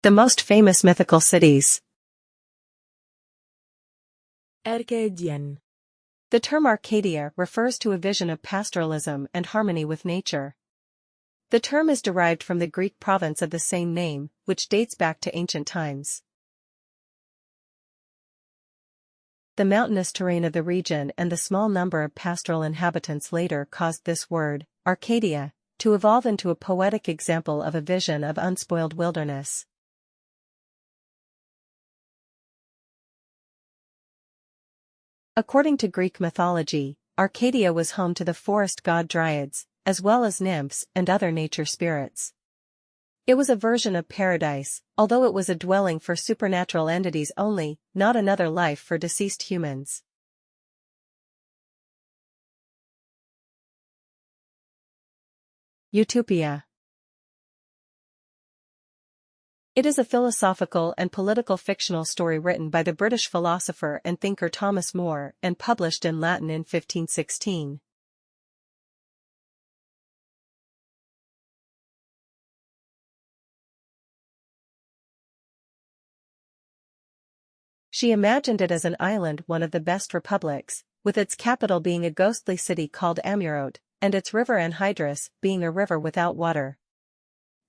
The most famous mythical cities. Arcadian. The term Arcadia refers to a vision of pastoralism and harmony with nature. The term is derived from the Greek province of the same name, which dates back to ancient times. The mountainous terrain of the region and the small number of pastoral inhabitants later caused this word, Arcadia, to evolve into a poetic example of a vision of unspoiled wilderness. According to Greek mythology, Arcadia was home to the forest god Dryads, as well as nymphs and other nature spirits. It was a version of paradise, although it was a dwelling for supernatural entities only, not another life for deceased humans. Utopia. It is a philosophical and political fictional story written by the British philosopher and thinker Thomas More and published in Latin in 1516. She imagined it as an island, one of the best republics, with its capital being a ghostly city called Amurot, and its river Anhydrus being a river without water.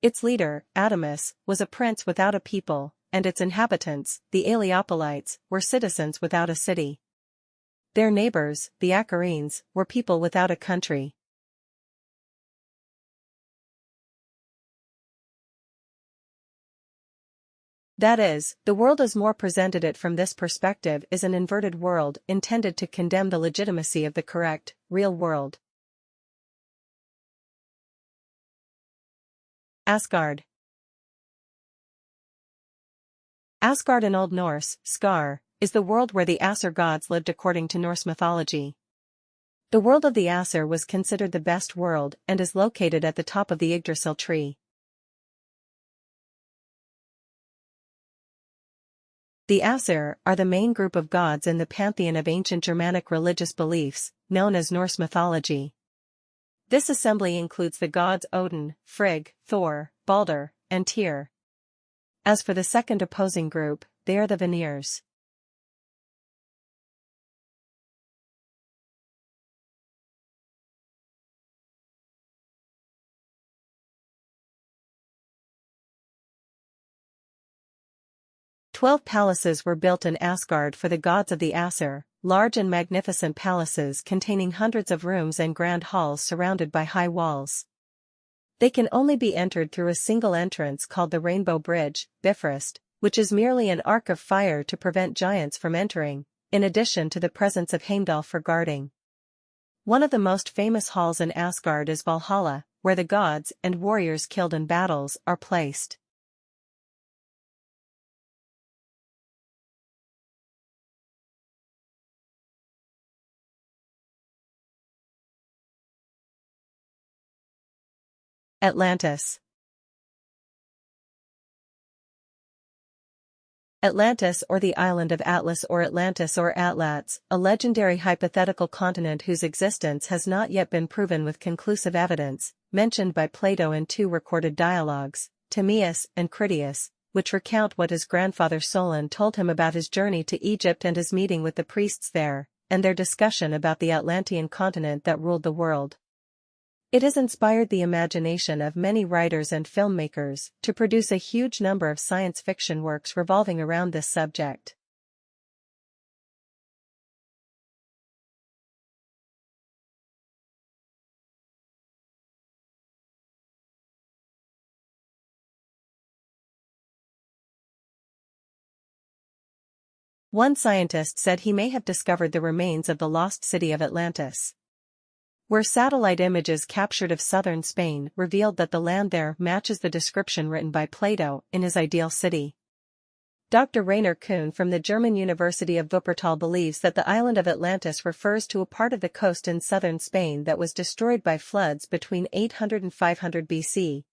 Its leader, Adamus, was a prince without a people, and its inhabitants, the Aleopolites, were citizens without a city. Their neighbors, the Achaeans, were people without a country. That is, the world as More presented it from this perspective is an inverted world intended to condemn the legitimacy of the correct, real world. Asgard. Asgard in Old Norse, Skar, is the world where the Aesir gods lived according to Norse mythology. The world of the Aesir was considered the best world and is located at the top of the Yggdrasil tree. The Aesir are the main group of gods in the pantheon of ancient Germanic religious beliefs, known as Norse mythology. This assembly includes the gods Odin, Frigg, Thor, Balder, and Tyr. As for the second opposing group, they are the Vanirs. "12 palaces were built in Asgard for the gods of the Aesir, large and magnificent palaces containing hundreds of rooms and grand halls surrounded by high walls. They can only be entered through a single entrance called the Rainbow Bridge, Bifrost, which is merely an arc of fire to prevent giants from entering, in addition to the presence of Heimdall for guarding. One of the most famous halls in Asgard is Valhalla, where the gods and warriors killed in battles are placed. Atlantis. Atlantis, or the island of Atlas or Atlantis or Atlats, a legendary hypothetical continent whose existence has not yet been proven with conclusive evidence, mentioned by Plato in 2 recorded dialogues, Timaeus and Critias, which recount what his grandfather Solon told him about his journey to Egypt and his meeting with the priests there, and their discussion about the Atlantean continent that ruled the world. It has inspired the imagination of many writers and filmmakers to produce a huge number of science fiction works revolving around this subject. One scientist said he may have discovered the remains of the lost city of Atlantis, where satellite images captured of southern Spain revealed that the land there matches the description written by Plato in his ideal city. Dr. Rainer Kuhn from the German University of Wuppertal believes that the island of Atlantis refers to a part of the coast in southern Spain that was destroyed by floods between 800 and 500 BC.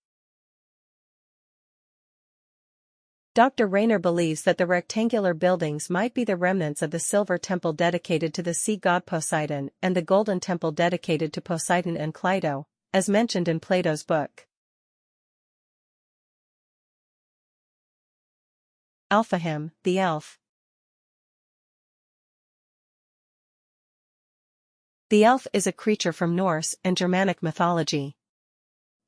Dr. Rainer believes that the rectangular buildings might be the remnants of the silver temple dedicated to the sea god Poseidon and the golden temple dedicated to Poseidon and Cleito, as mentioned in Plato's book. Alfahim, the elf. The elf is a creature from Norse and Germanic mythology.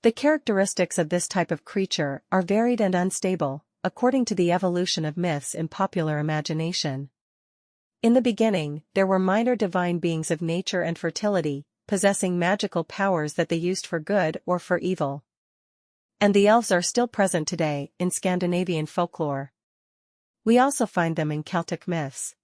The characteristics of this type of creature are varied and unstable, according to the evolution of myths in popular imagination. In the beginning, there were minor divine beings of nature and fertility, possessing magical powers that they used for good or for evil. And the elves are still present today in Scandinavian folklore. We also find them in Celtic myths.